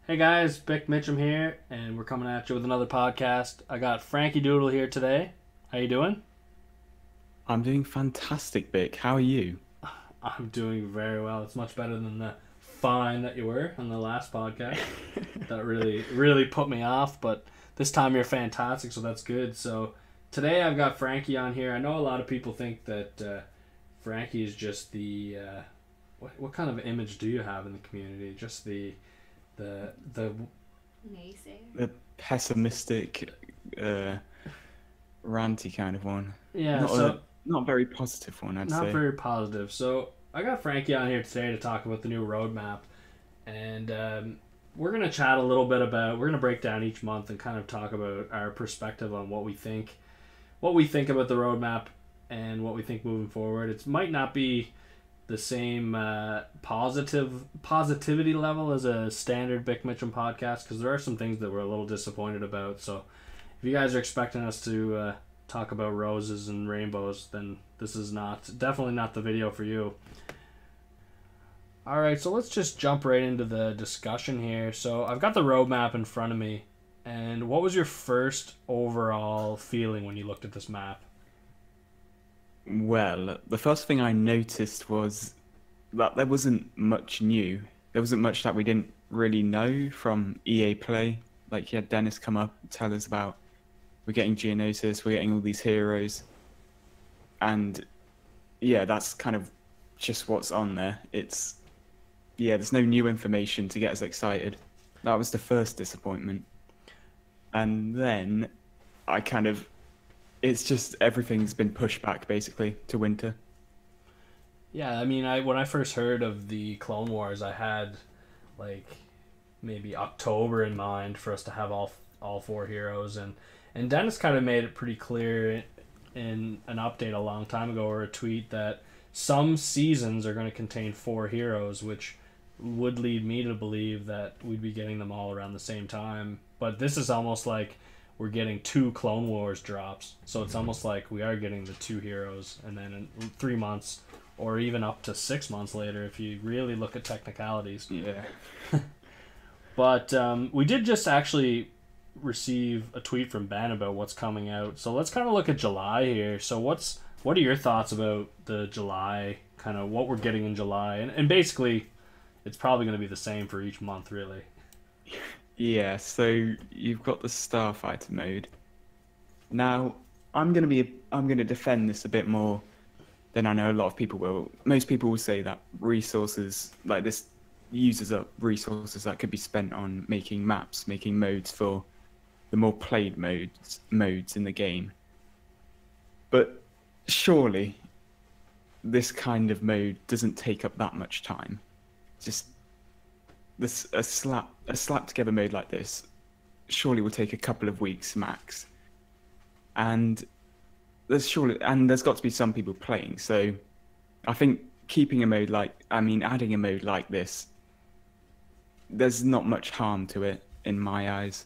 Hey guys, Bic Mitchum here, and we're coming at you with another podcast. I got Frankie Doodle here today. How you doing? I'm doing fantastic, Bic. How are you? I'm doing very well. It's much better than the fine that you were on the last podcast. That really put me off, but this time you're fantastic, so that's good. So today I've got Frankie on here. I know a lot of people think that Frankie is just the what kind of image do you have in the community? Just the Naysayer. The pessimistic, ranty kind of one. yeah. Not So a not very positive one, I'd not say. very positive. So I got Frankie on here today to talk about the new roadmap, and we're gonna chat a little bit about. We're gonna break down each month and kind of talk about our perspective on what we think about the roadmap, and what we think moving forward. It might not be the same positivity level as a standard Bic Mitchum podcast because there are some things that we're a little disappointed about. So if you guys are expecting us to talk about roses and rainbows, then this is definitely not the video for you. All right, so let's just jump right into the discussion here. So I've got the roadmap in front of me, and what was your first overall feeling when you looked at this map? Well, the first thing I noticed was that there wasn't much new. There wasn't much that we didn't really know from EA Play. Like, you had Dennis come up and tell us about we're getting Geonosis, we're getting all these heroes. And yeah, that's kind of just what's on there. There's no new information to get us excited. That was the first disappointment. And then I kind of it's just everything's been pushed back basically to winter. Yeah, I mean, when I first heard of the Clone Wars, I had like maybe October in mind for us to have all four heroes, and Dennis kind of made it pretty clear in an update a long time ago or a tweet that some seasons are going to contain four heroes, which would lead me to believe that we'd be getting them all around the same time. But this is almost like we're getting two Clone Wars drops, so it's almost like we are getting the two heroes, and then in 3 months or even up to 6 months later if you really look at technicalities. Yeah. But we did just actually receive a tweet from Ben about what's coming out, so let's kind of look at July here. So what are your thoughts about the July, kind of what we're getting in July, and basically it's probably going to be the same for each month, really. Yeah, so you've got the Starfighter mode. Now, I'm gonna defend this a bit more than I know a lot of people will. Most people will say that resources like this uses up resources that could be spent on making maps, making modes for the more played modes in the game. But surely this kind of mode doesn't take up that much time. Just a slap together mode like this surely will take a couple of weeks max, and there's got to be some people playing. So I think adding a mode like this, there's not much harm to it in my eyes.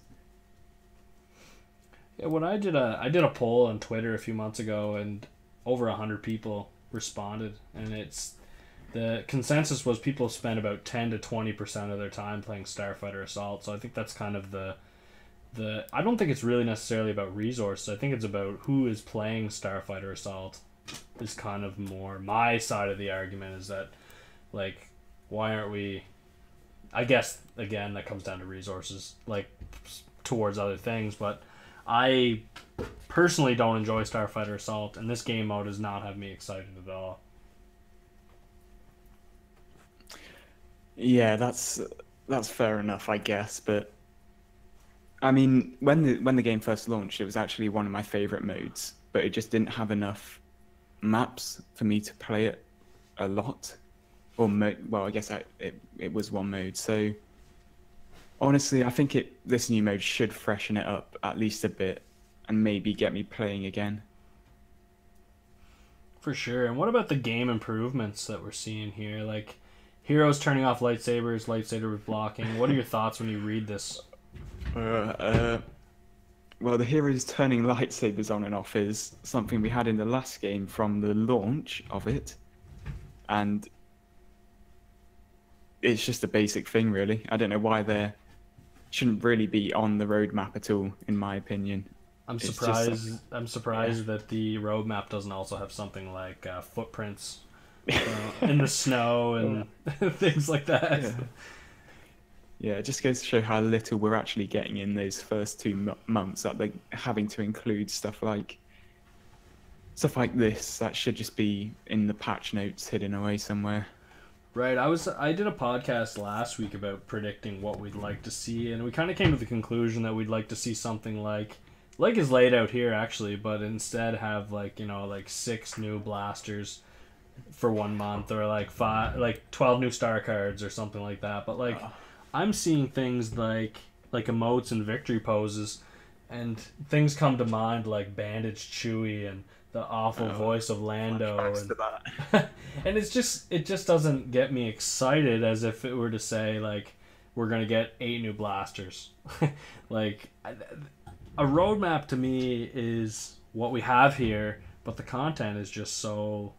Yeah, when I did a poll on Twitter a few months ago, and over 100 people responded, and the consensus was people spend about 10 to 20% of their time playing Starfighter Assault. So I think that's kind of the I don't think it's really necessarily about resources. I think it's about who is playing Starfighter Assault is kind of more my side of the argument, is that like, why aren't we, I guess again that comes down to resources, like towards other things, but I personally don't enjoy Starfighter Assault, and this game mode does not have me excited at all. Yeah, that's fair enough, I guess. But I mean, when the game first launched, it was actually one of my favorite modes, but it just didn't have enough maps for me to play it a lot. Well, I guess it was one mode. So honestly, I think this new mode should freshen it up at least a bit and maybe get me playing again. For sure. And what about the game improvements that we're seeing here? Like heroes turning off lightsabers blocking. What are your thoughts when you read this? Well, the heroes turning lightsabers on and off is something we had in the last game from the launch of it, and it's just a basic thing, really. I don't know why they're shouldn't really be on the roadmap at all, in my opinion. I'm It's just surprised. I'm surprised that the roadmap doesn't also have something like footprints in the snow and things like that. Yeah. Yeah, it just goes to show how little we're actually getting in those first 2 months. That like having to include stuff like this that should just be in the patch notes, hidden away somewhere. Right. I did a podcast last week about predicting what we'd like to see, and we kind of came to the conclusion that we'd like to see something like is laid out here actually, but instead have like 6 new blasters for 1 month, or like 12 new star cards or something like that. But like I'm seeing things like emotes and victory poses, and things come to mind like Bandaged Chewie and the awful voice of Lando, and and it just doesn't get me excited as if it were to say like we're gonna get 8 new blasters. Like a roadmap to me is what we have here, but the content is just so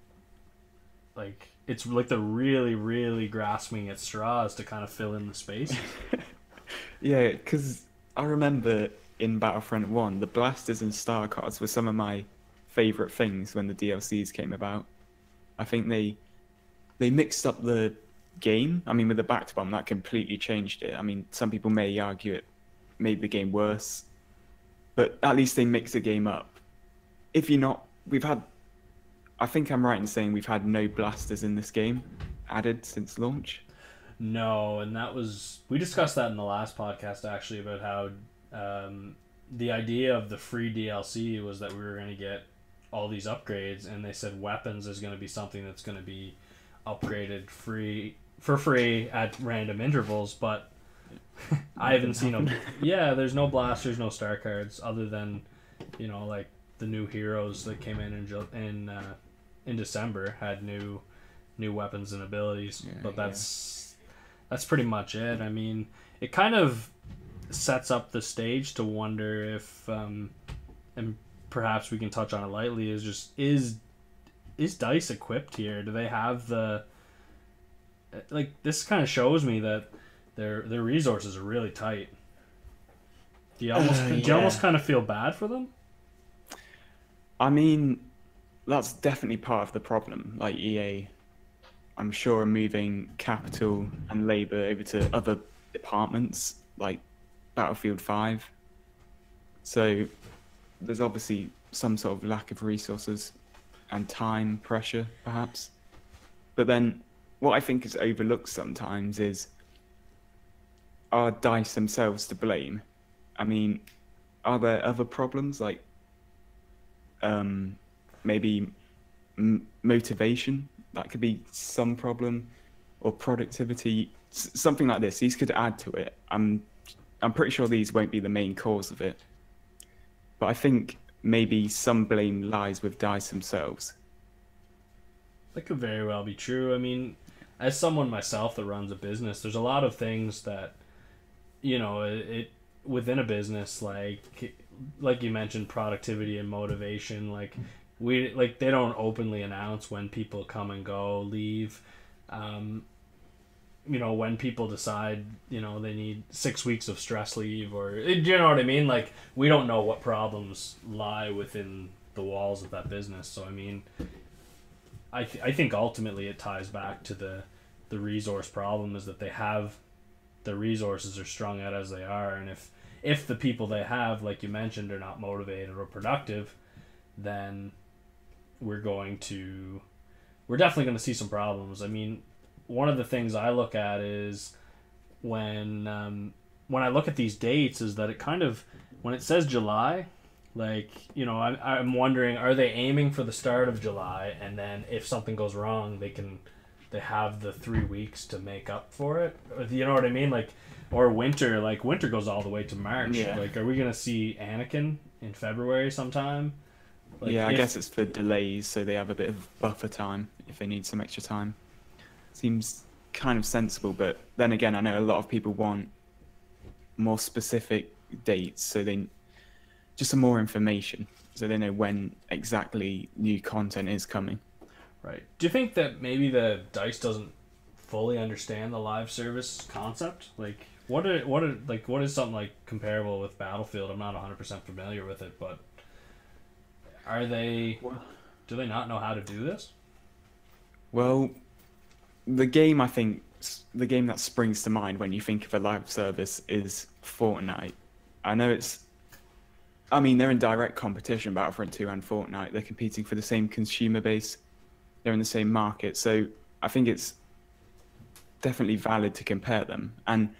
like it's like they're really, really grasping at straws to kind of fill in the space. Yeah, because I remember in Battlefront 1, the blasters and star cards were some of my favourite things when the DLCs came about. I think they mixed up the game. I mean, with the back bomb, that completely changed it. I mean, some people may argue it made the game worse, but at least they mixed the game up. If you're not, I think I'm right in saying we've had no blasters in this game added since launch. No, and we discussed that in the last podcast actually, about how the idea of the free DLC was that we were going to get all these upgrades, and they said weapons is going to be something that's going to be upgraded for free at random intervals, but I haven't seen them. Yeah, there's no blasters, no star cards, other than like the new heroes that came in December had new weapons and abilities, but that's pretty much it. I mean, it kind of sets up the stage to wonder if and perhaps we can touch on it lightly, is DICE equipped here? Do they have this kind of shows me that their resources are really tight. Do you almost kind of feel bad for them? I mean, that's definitely part of the problem. Like EA, I'm sure, are moving capital and labor over to other departments like Battlefield 5. So there's obviously some sort of lack of resources and time pressure, perhaps. But then what I think is overlooked sometimes is, are DICE themselves to blame? I mean, are there other problems like maybe motivation? That could be some problem, or productivity, something like this. These could add to it. I'm pretty sure these won't be the main cause of it, but I think maybe some blame lies with DICE themselves. That could very well be true. I mean, as someone myself that runs a business, there's a lot of things that it within a business, like you mentioned, productivity and motivation. Like they don't openly announce when people come and go, leave. When people decide, they need 6 weeks of stress leave, or do you know what I mean? Like, we don't know what problems lie within the walls of that business. So I mean, I think ultimately it ties back to the resource problem, is that they have the resources are strung out as they are, and if the people they have, like you mentioned, are not motivated or productive, then we're definitely going to see some problems. I mean, one of the things I look at is when I look at these dates, is that it kind of, when it says July, like, I'm wondering, are they aiming for the start of July, and then if something goes wrong, they have the 3 weeks to make up for it? You know what I mean? Like, or winter, like winter goes all the way to March. Yeah. Like, are we gonna see Anakin in February sometime? Like, yeah, I guess it's for delays, so they have a bit of buffer time if they need some extra time. Seems kind of sensible, but then again, I know a lot of people want more specific dates, so they just some more information, so they know when exactly new content is coming. Right. Do you think that maybe the DICE doesn't fully understand the live service concept? Like, what is something like comparable with Battlefield? I'm not 100% familiar with it, but are they? Do they not know how to do this? Well, the game the game that springs to mind when you think of a live service is Fortnite. I know I mean, they're in direct competition, Battlefront 2 and Fortnite. They're competing for the same consumer base. They're in the same market. So I think it's definitely valid to compare them. And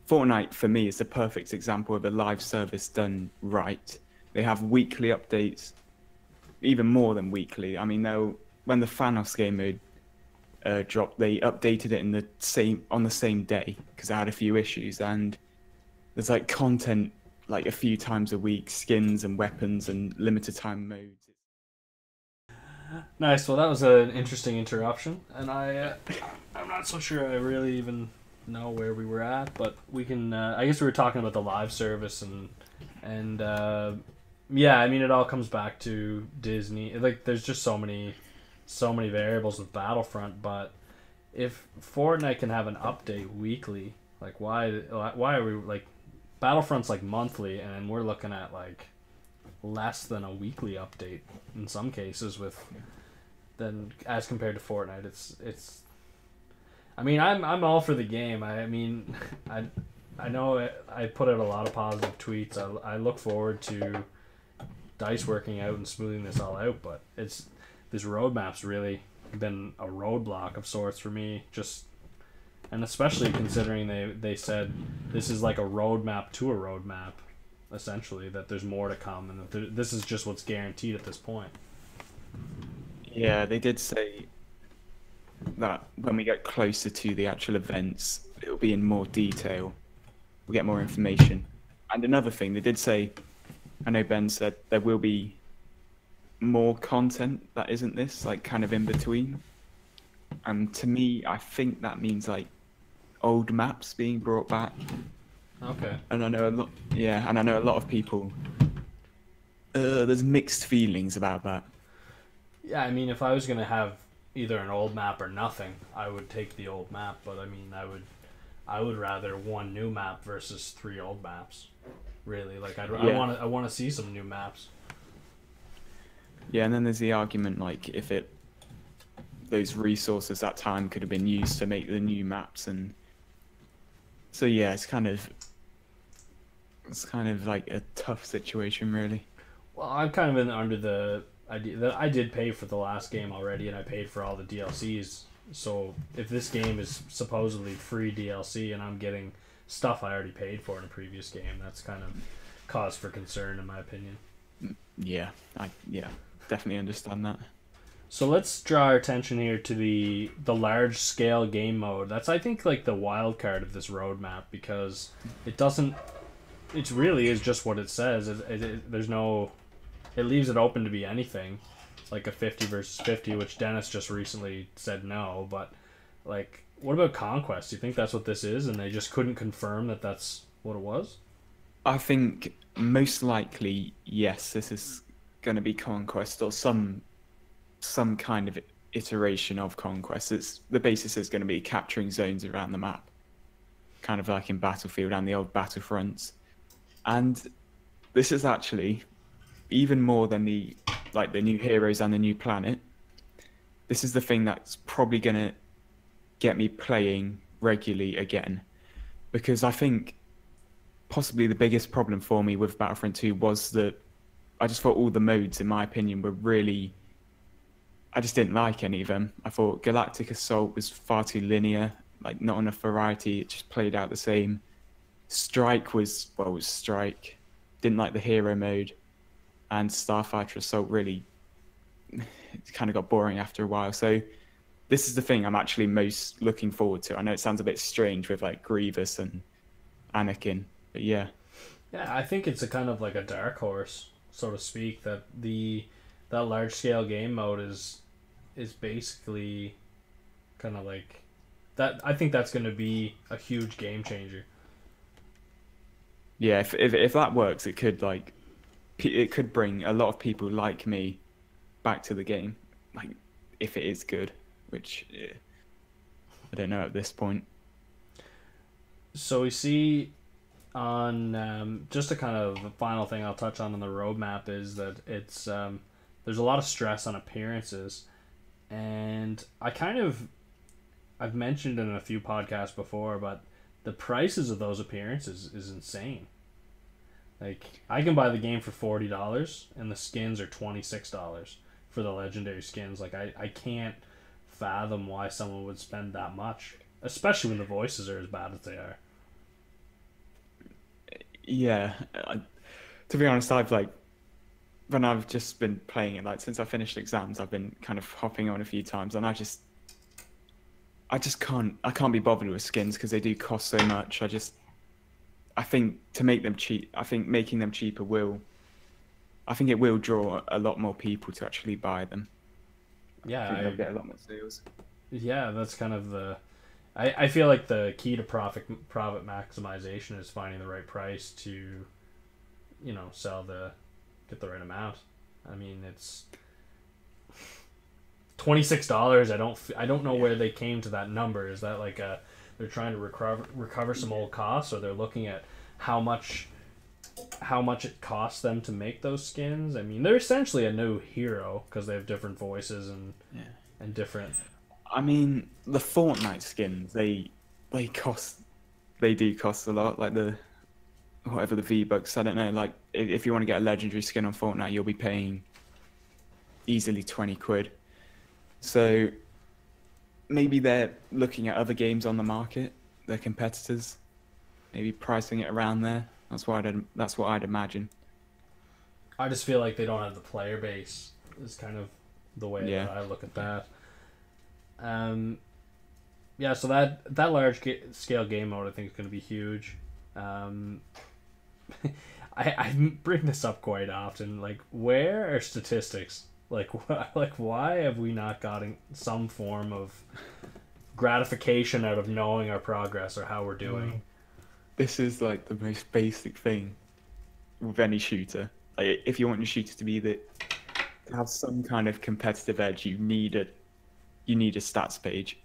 Fortnite, for me, is the perfect example of a live service done right. They have weekly updates, even more than weekly. I mean, when the Thanos game mode dropped, they updated it on the same day because they had a few issues, and there's like content like a few times a week, skins and weapons and limited time modes. Nice. Well, that was an interesting interruption, and I'm not so sure I really even know where we were at, but we can. I guess we were talking about the live service and yeah, I mean it all comes back to Disney. Like, there's just so many variables with Battlefront, but if Fortnite can have an update weekly, like why are we like Battlefront's like monthly, and we're looking at like less than a weekly update in some cases as compared to Fortnite. It's I mean, I'm all for the game. I mean, I know I put out a lot of positive tweets. I look forward to DICE working out and smoothing this all out, but this roadmap's really been a roadblock of sorts for me, and especially considering they said this is like a roadmap to a roadmap, essentially, that there's more to come, and that this is just what's guaranteed at this point. Yeah, they did say that when we get closer to the actual events, it'll be in more detail. We'll get more information. And another thing, they did say, I know Ben said there will be more content that isn't this, like kind of in between. And to me, I think that means like old maps being brought back. Okay. And I know a lot of people. There's mixed feelings about that. Yeah, I mean, if I was gonna have either an old map or nothing, I would take the old map. But I mean, I would rather one new map versus 3 old maps. Really, like I want to see some new maps. Yeah, and then there's the argument like if those resources that time could have been used to make the new maps, and so yeah, it's kind of like a tough situation, really. Well, I'm kind of under the idea that I did pay for the last game already, and I paid for all the DLCs. So if this game is supposedly free DLC and I'm getting stuff I already paid for in a previous game, that's kind of cause for concern in my opinion. Yeah, definitely understand that. So let's draw our attention here to the large scale game mode. That's, I think, like the wild card of this roadmap, because it really is just what it says. There's no, it leaves it open to be anything, like a 50 versus 50, which Dennis just recently said no. But like, what about Conquest? Do you think that's what this is, and they just couldn't confirm that that's what it was? I think most likely, yes, this is going to be Conquest or some kind of iteration of Conquest. The basis is going to be capturing zones around the map, kind of like in Battlefield and the old Battlefronts. And this is actually even more than the new heroes and the new planet. This is the thing that's probably going to get me playing regularly again, because I think possibly the biggest problem for me with Battlefront 2 was that I just thought all the modes, in my opinion, were really... I just didn't like any of them. I thought Galactic Assault was far too linear, like not enough variety. It just played out the same. Strike was Strike. Didn't like the hero mode. And Starfighter Assault really kind of got boring after a while. So this is the thing I'm actually most looking forward to. I know it sounds a bit strange with like Grievous and Anakin, but yeah. Yeah, I think it's a kind of like a dark horse, so to speak, that that large scale game mode is basically kind of like that. I think that's going to be a huge game changer. Yeah, if that works, it could bring a lot of people like me back to the game, like if it is good, which I don't know at this point. So we see on just a kind of the final thing I'll touch on the roadmap is that it's there's a lot of stress on appearances, and I've mentioned in a few podcasts before, but the prices of those appearances is insane. Like, I can buy the game for $40 and the skins are $26 for the legendary skins. Like, I can't fathom why someone would spend that much, especially when the voices are as bad as they are. Yeah, to be honest, I've like when I've just been playing it, like since I finished exams, I've been kind of hopping on a few times, and I just can't be bothered with skins because they do cost so much. I think to make them cheap, I think making them cheaper I think it will draw a lot more people to actually buy them. Yeah, I think they'll get a lot more sales. Yeah, that's kind of the. I feel like the key to profit maximization is finding the right price to, get the right amount. I mean, it's $26. I don't know where they came to that number. Is that like they're trying to recover some old costs, or they're looking at how much it costs them to make those skins? I mean, they're essentially a new hero because they have different voices and different. I mean, the Fortnite skins they do cost a lot. Like whatever the V-Bucks, I don't know. Like if you want to get a legendary skin on Fortnite, you'll be paying easily 20 quid. So maybe they're looking at other games on the market, their competitors, maybe pricing it around there. That's what I'd imagine. I just feel like they don't have the player base. Is kind of the way that I look at that. Yeah, so that large scale game mode I think is going to be huge. I bring this up quite often. Like, where are statistics? Like why have we not gotten some form of gratification out of knowing our progress or how we're doing? This is like the most basic thing with any shooter. Like, if you want your shooter to have some kind of competitive edge, you need a stats page.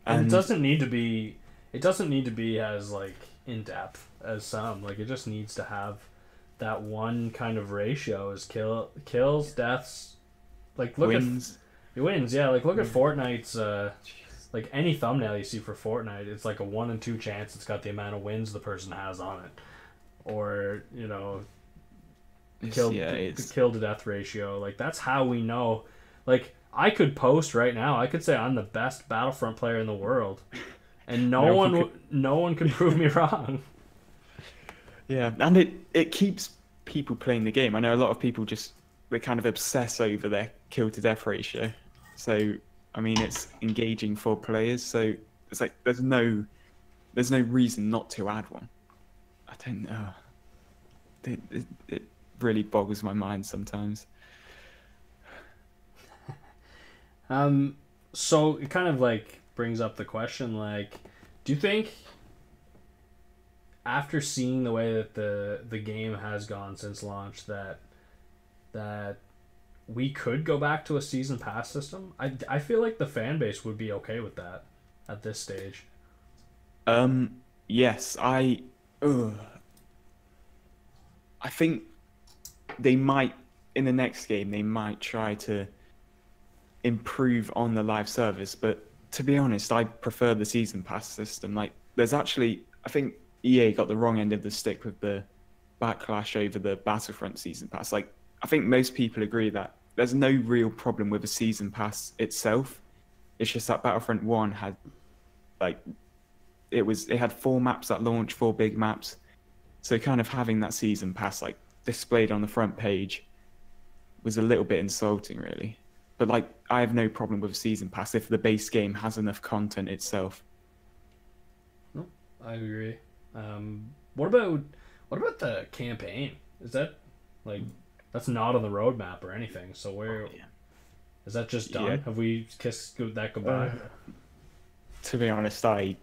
And it doesn't need to be as like in depth as some. Like, it just needs to have that one kind of ratio is kills, deaths, like wins. Wins, yeah. Like, look at Fortnite's like any thumbnail you see for Fortnite, it's like a 1 in 2 chance it's got the amount of wins the person has on it. Or, kill to death ratio. Like, that's how we know. Like, I could post right now. I could say I'm the best Battlefront player in the world, and no one can prove me wrong. Yeah, and it keeps people playing the game. I know a lot of people they kind of obsess over their kill to death ratio. So I mean, it's engaging for players. So it's like there's no reason not to add one. I don't know. It really boggles my mind sometimes. So it kind of like brings up the question, like, do you think after seeing the way that the game has gone since launch that we could go back to a season pass system? I feel like the fan base would be okay with that at this stage. Yes, I think they might, in the next game, they might try to improve on the live service, but to be honest, I prefer the season pass system. Like, I think EA got the wrong end of the stick with the backlash over the Battlefront season pass. Like, I think most people agree that there's no real problem with a season pass itself. It's just that Battlefront 1 had, like, it had 4 maps at launch, 4 big maps. So kind of having that season pass, like, displayed on the front page was a little bit insulting, really. But, like, I have no problem with a season pass if the base game has enough content itself. No, I agree. What about the campaign? Is that, like, that's not on the roadmap or anything? So where is that just done? Yeah. Have we kissed that goodbye? To be honest, I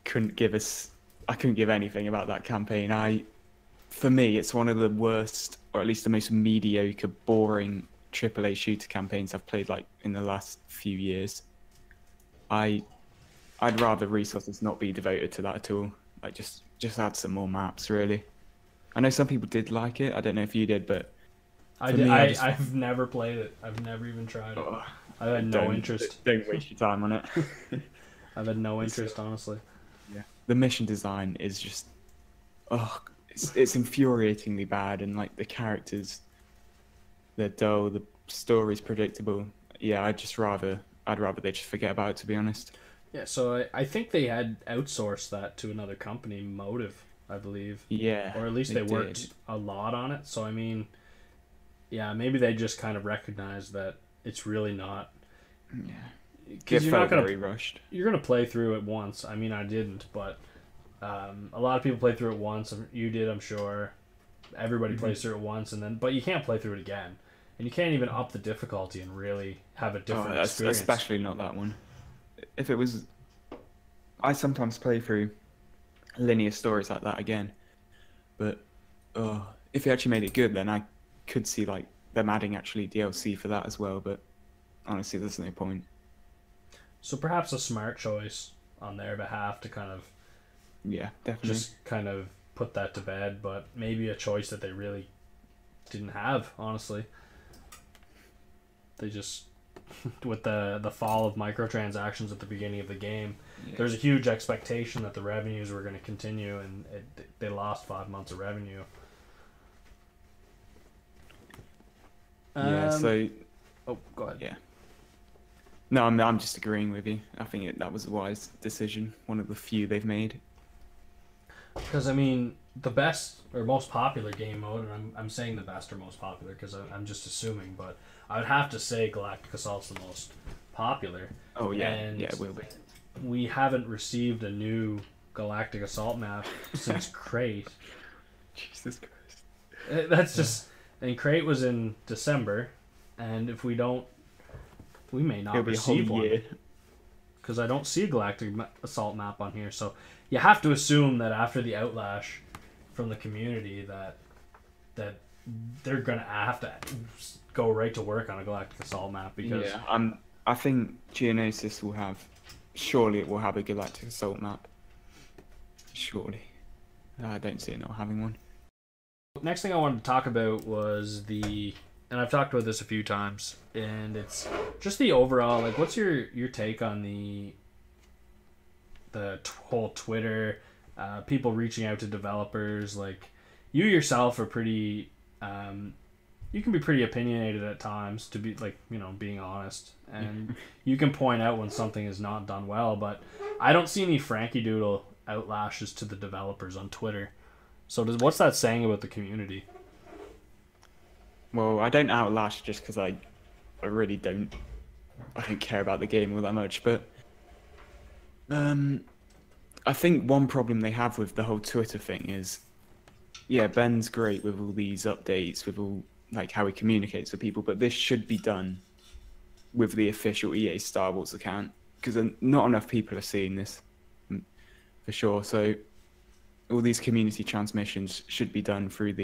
couldn't give anything about that campaign. For me, it's one of the worst, or at least the most mediocre, boring AAA shooter campaigns I've played, like, in the last few years. I I'd rather resources not be devoted to that at all. Like just add some more maps, really. I know some people did like it. I don't know if you did, but I for did. me, I've never played it. I've never even tried it. oh, I've had no interest. Don't waste your time on it. I've had no interest, honestly. Yeah, the mission design is just, oh, it's infuriatingly bad, and like the characters, they're dull. The story's predictable. Yeah, I'd rather they just forget about it, to be honest. Yeah, so I think they had outsourced that to another company, Motive, I believe. Yeah, Or at least they worked a lot on it. So, I mean, yeah, maybe they just kind of recognized that it's really not. Yeah. Because you're not very rushed. You're gonna play through it once. I mean, I didn't, but a lot of people play through it once. You did, I'm sure. Everybody plays through it once, but you can't play through it again, and you can't even up the difficulty and really have a different experience. Especially not that one. If it was, I sometimes play through linear stories like that again, but if they actually made it good, then I could see like them adding actually DLC for that as well. But honestly, there's no point. So perhaps a smart choice on their behalf to kind of, yeah, definitely, just kind of put that to bed, but maybe a choice that they really didn't have, honestly. They just, with the fall of microtransactions at the beginning of the game, there's a huge expectation that the revenues were going to continue, and they lost 5 months of revenue. Yeah, so... Oh, go ahead. Yeah. No, I'm just agreeing with you. I think that was a wise decision. One of the few they've made. Because, I mean, the best or most popular game mode, and I'm saying the best or most popular because I'm just assuming, but I would have to say Galactic Assault's the most popular. Oh, yeah. And yeah, it will be. We haven't received a new Galactic Assault map since Crate. Jesus Christ. That's just... And Crate was in December, and if we don't... We may not receive one. Because I don't see a Galactic Assault map on here, so you have to assume that after the outlash from the community that they're gonna have to go right to work on a Galactic Assault map, because I think Geonosis will have, surely it will have a Galactic Assault map. Surely. I don't see it not having one. Next thing I wanted to talk about was and I've talked about this a few times, and it's just the overall, like, what's your take on the whole Twitter, people reaching out to developers? Like, you yourself are pretty, you can be pretty opinionated at times, to be, like, you know, being honest, and you can point out when something is not done well, but I don't see any Frankie Doodle outlashes to the developers on Twitter. So what's that saying about the community? Well, I don't outlash just because I really don't care about the game all that much, but I think one problem they have with the whole Twitter thing is, yeah, Ben's great with all these updates, with all, like, how he communicates with people, but this should be done with the official EA Star Wars account, because not enough people are seeing this, for sure. So all these community transmissions should be done through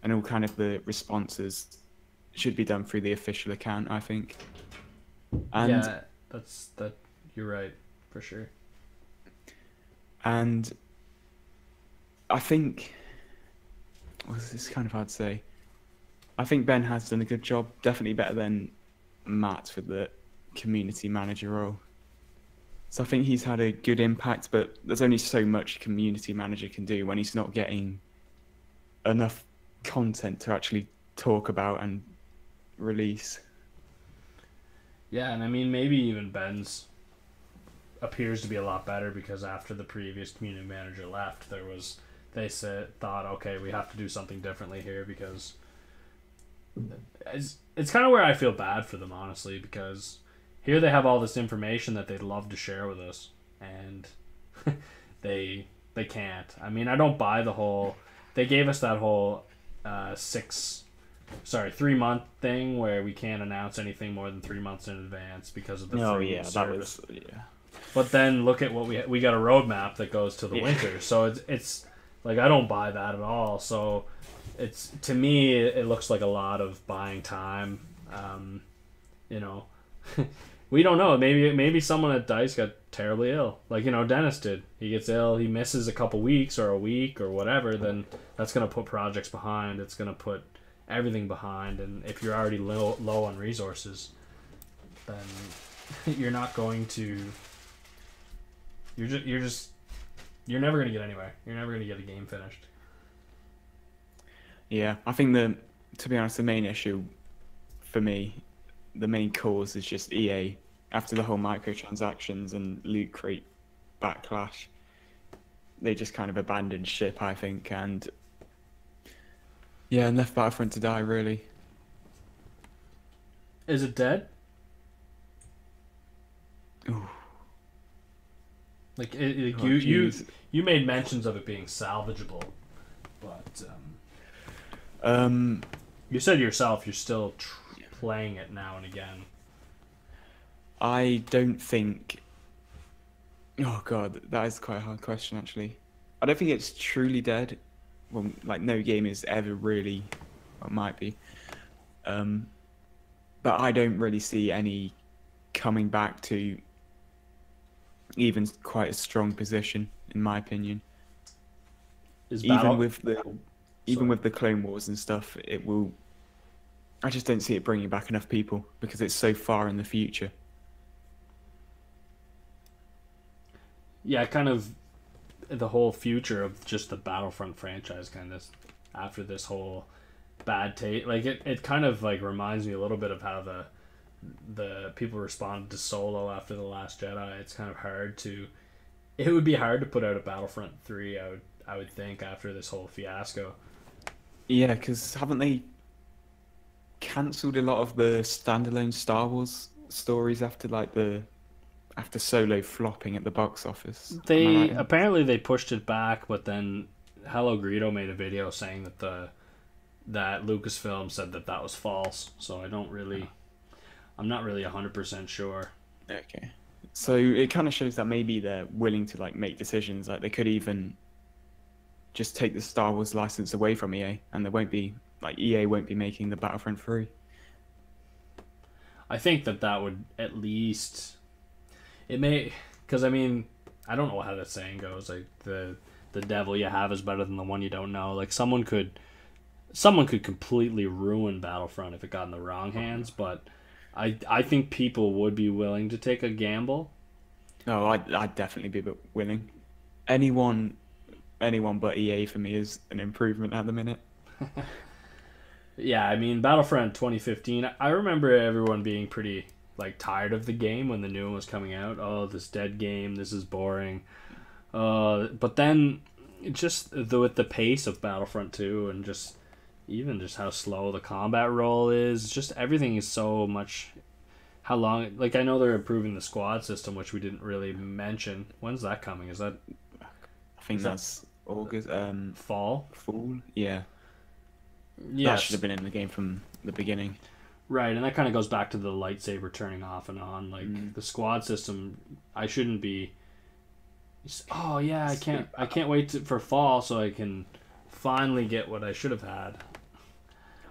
and all kind of the responses should be done through the official account, I think. And yeah, you're right, for sure. And I think, well, this is kind of hard to say. I think Ben has done a good job, definitely better than Matt with the community manager role. So I think he's had a good impact, but there's only so much a community manager can do when he's not getting enough content to actually talk about and release. Yeah, and I mean, maybe even Ben's appears to be a lot better, because after the previous community manager left, they thought, okay, we have to do something differently here, because it's kind of where I feel bad for them, honestly, because here they have all this information that they'd love to share with us, and they can't. I mean, I don't buy the whole... They gave us that whole 3-month thing where we can't announce anything more than 3 months in advance because of the free service. But then look at what we got a roadmap that goes to the winter, so it's like, I don't buy that at all. So it's, to me, it looks like a lot of buying time. You know, we don't know. Maybe someone at DICE got terribly ill. Like, Dennis did. He gets ill, he misses a couple weeks or a week or whatever, then that's going to put projects behind. It's going to put everything behind. And if you're already low on resources, then you're not going to... You're never going to get anywhere. You're never going to get a game finished. Yeah, I think to be honest, the main issue for me, the main cause is just EA. After the whole microtransactions and loot crate backlash, they just kind of abandoned ship, I think, and left Battlefront to die, really. Is it dead? Ooh. Like, you made mentions of it being salvageable, but you said yourself you're still playing it now and again. I don't think... Oh god, that is quite a hard question, actually. I don't think it's truly dead. Well, like, no game is ever really... Well, it might be. But I don't really see any coming back to even quite a strong position, in my opinion. Even with the Clone Wars and stuff, it will... I just don't see it bringing back enough people because it's so far in the future. Yeah, kind of the whole future of just the Battlefront franchise, kind of after this whole bad taste. Like it kind of like reminds me a little bit of how the people responded to Solo after The Last Jedi. It's kind of hard to... It would be hard to put out a Battlefront 3, I would think, after this whole fiasco. Yeah, because haven't they cancelled a lot of the standalone Star Wars stories after after Solo flopping at the box office? Apparently they pushed it back, but then Hello Greedo made a video saying that Lucasfilm said that was false. So I'm not really 100% sure. Okay, so it kind of shows that maybe they're willing to make decisions. Like they could even just take the Star Wars license away from EA, and there won't be EA won't be making the Battlefront 3. I think that would at least... It may... Because, I mean, I don't know how that saying goes. Like, the devil you have is better than the one you don't know. Like, someone could completely ruin Battlefront if it got in the wrong hands, but I think people would be willing to take a gamble. Oh, I'd definitely be willing. Anyone but EA for me is an improvement at the minute. Yeah, I mean, Battlefront 2015, I remember everyone being pretty, tired of the game when the new one was coming out. Oh, this dead game, this is boring. But then, with the pace of Battlefront 2 and just how slow the combat roll is, just everything is so much... How long... I know they're improving the squad system, which we didn't really mention. When's that coming? Is that... I think that's August. Fall? Yeah. Yes. That should have been in the game from the beginning. Right, and that kind of goes back to the lightsaber turning off and on. The squad system, I shouldn't be... Oh, yeah, I can't wait for fall so I can finally get what I should have had.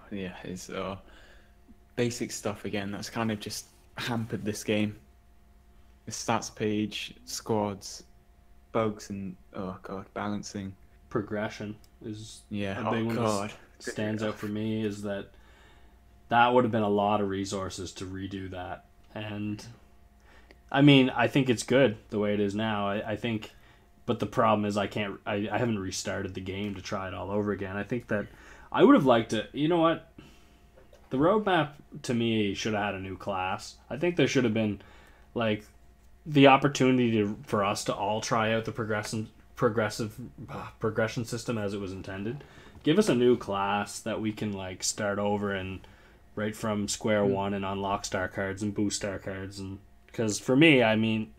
Yeah, it's basic stuff again. That's kind of just hampered this game. The stats page, squads, bugs, and, oh, God, balancing. Progression is a big one. God. Stands out for me is that would have been a lot of resources to redo that, and I mean I think it's good the way it is now. I think, but the problem is I haven't restarted the game to try it all over again. I think that I would have liked to, you know what, the roadmap to me should have had a new class. I think there should have been the opportunity for us to all try out the progression system as it was intended. Give us a new class that we can start over and right from square one and unlock star cards and boost star cards. And because for me, I mean,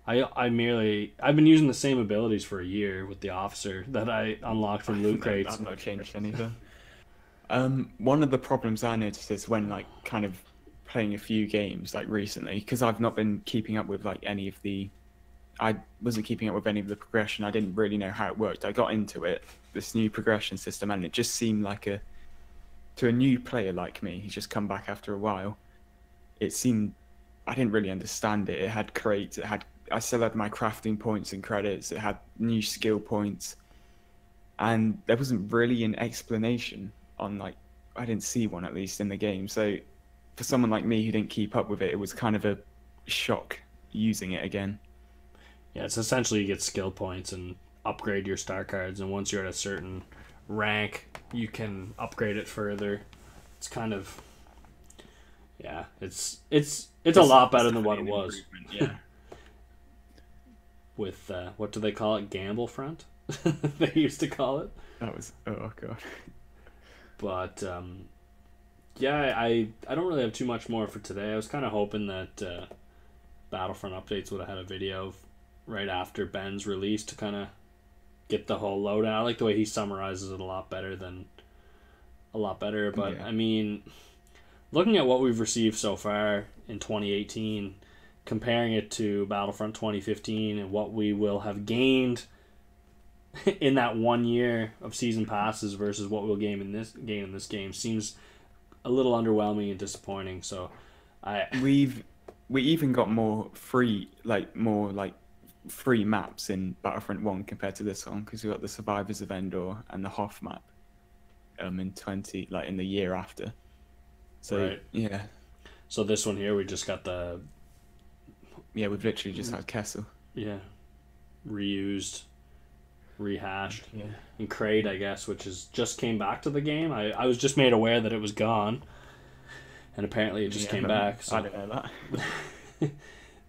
I've been using the same abilities for a year with the officer that I unlocked from loot crates. I've not changed anything. One of the problems I noticed is when kind of playing a few games recently, because I've not been keeping up with any of the... I wasn't keeping up with any of the progression. I didn't really know how it worked. I got into it, this new progression system, and it just seemed to a new player like me, who's just come back after a while, it seemed... I didn't really understand it. It had crates, it had I still had my crafting points and credits. It had new skill points, and there wasn't really an explanation on, like, I didn't see one at least in the game. So for someone like me who didn't keep up with it, it was kind of a shock using it again. Yeah, it's essentially you get skill points and upgrade your star cards, and once you're at a certain rank, you can upgrade it further. It's kind of, yeah, it's a lot better than what it was. Yeah. With what do they call it? Gamble front, they used to call it. That was, oh god. But yeah, I don't really have too much more for today. I was kind of hoping that Battlefront updates would have had a video right after Ben's release to kind of get the whole lowdown. I like the way he summarizes it a lot better. But Yeah. I mean, looking at what we've received so far in 2018, comparing it to Battlefront 2015 and what we will have gained in that 1 year of season passes versus what we'll gain in this game seems a little underwhelming and disappointing. So we even got more free maps in Battlefront 1 compared to this one, because we got the Survivors of Endor and the Hoth map in the year after. So Right. yeah. So this one here, we just got We've literally just had Kessel. reused, rehashed, Yeah. and Kraid, I guess, which is just came back to the game. I was just made aware that it was gone, and apparently it just came back. So. I didn't know that.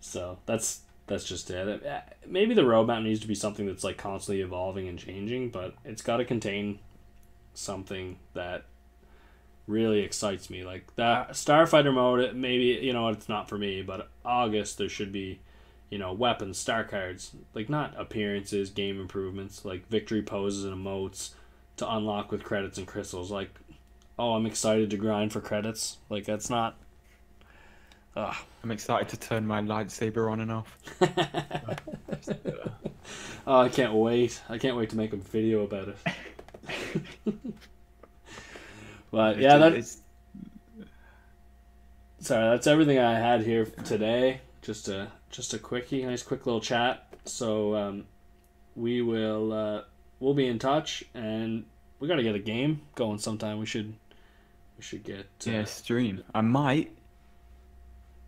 So that's just it. Maybe the roadmap needs to be something that's like constantly evolving and changing, but it's got to contain something that really excites me. Like that Starfighter mode, maybe, it's not for me, but August there should be, weapons, star cards, like not appearances, game improvements, like victory poses and emotes to unlock with credits and crystals. Like, oh, I'm excited to grind for credits. Like that's not. I'm excited to turn my lightsaber on and off. Oh, I can't wait. I can't wait to make a video about it. But yeah, that's everything I had here today. Just a quickie, nice quick little chat. So we'll be in touch, and we got to get a game going sometime. We should get stream. I might.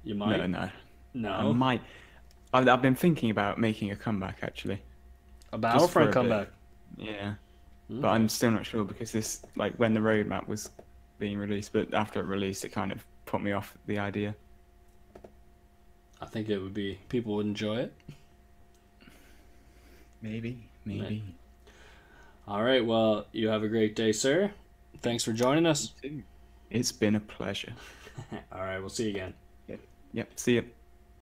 You might. No. I might. I've been thinking about making a comeback, actually. A Battlefront comeback. Yeah. Okay. But I'm still not sure, because this, like, when the roadmap was being released, but after it released, it kind of put me off the idea. I think people would enjoy it. Maybe. Right. All right. Well, you have a great day, sir. Thanks for joining us. It's been a pleasure. All right. We'll see you again. Yep. See you.